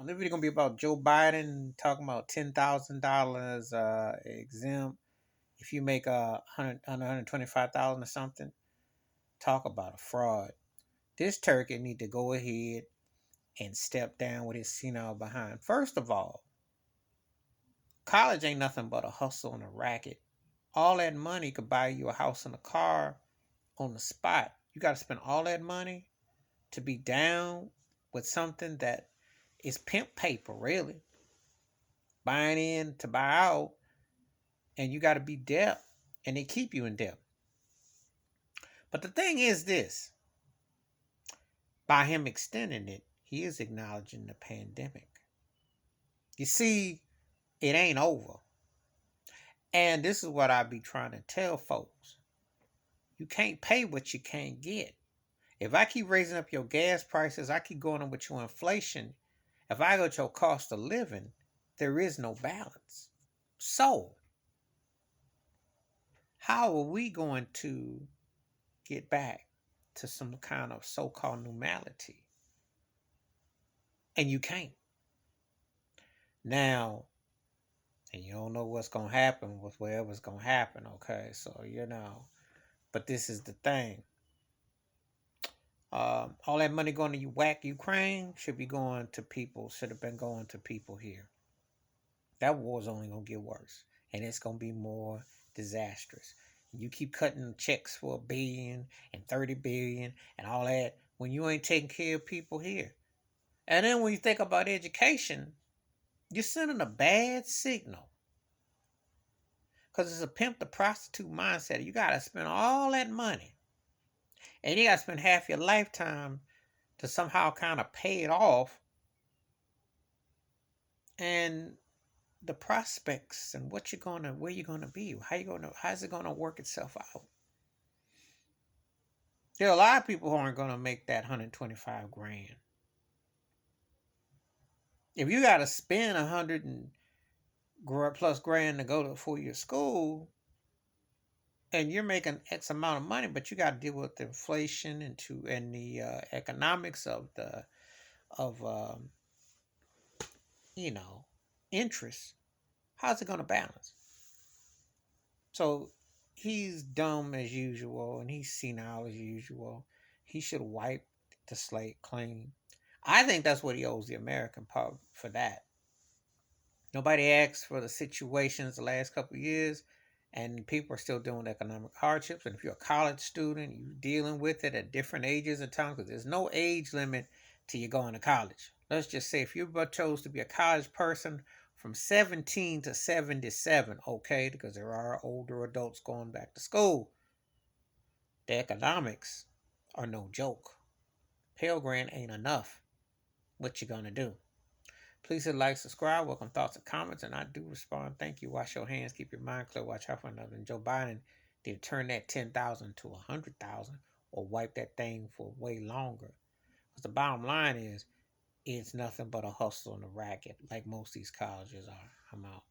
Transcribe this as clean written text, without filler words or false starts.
This video gonna be about Joe Biden talking about $10,000 exempt if you make under 125,000 or something. Talk about a fraud. This turkey need to go ahead and step down with his senile behind. First of all, college ain't nothing but a hustle and a racket. All that money could buy you a house and a car on the spot. You got to spend all that money to be down with something that is pimp paper, really. Buying in to buy out, and you got to be debt, and they keep you in debt. But the thing is this: by him extending it, he is acknowledging the pandemic. You see, it ain't over. And this is what I be trying to tell folks. You can't pay what you can't get. If I keep raising up your gas prices, I keep going on with your inflation. If I go to your cost of living, there is no balance. So, how are we going to get back to some kind of so-called normality? And you can't. Now, and you don't know what's going to happen with whatever's going to happen, okay? So, but this is the thing. All that money going to whack Ukraine should be going to people, should have been going to people here. That war's only going to get worse. And it's going to be more disastrous. You keep cutting checks for $1 billion and $30 billion and all that when you ain't taking care of people here. And then when you think about education, you're sending a bad signal. Because it's a pimp to prostitute mindset. You got to spend all that money. And you got to spend half your lifetime to somehow kind of pay it off. And the prospects and where you're gonna be, how's it gonna work itself out? There are a lot of people who aren't gonna make that 125 grand. If you gotta spend 100 and plus grand to go to 4-year school, and you're making X amount of money, but you got to deal with the inflation and the economics of interest. How's it going to balance? So he's dumb as usual, and he's senile as usual. He should wipe the slate clean. I think that's what he owes the American public for that. Nobody asked for the situations the last couple of years, and people are still doing economic hardships. And if you're a college student, you're dealing with it at different ages and times, because there's no age limit to you going to college. Let's just say if you chose to be a college person from 17 to 77, okay, because there are older adults going back to school, the economics are no joke. Pell Grant ain't enough. What you gonna do? Please hit like, subscribe, welcome thoughts and comments, and I do respond. Thank you. Wash your hands, keep your mind clear, watch out for another. And Joe Biden did turn that 10,000 to 100,000 or wipe that thing for way longer. Because the bottom line is, it's nothing but a hustle and a racket, like most of these colleges are. I'm out.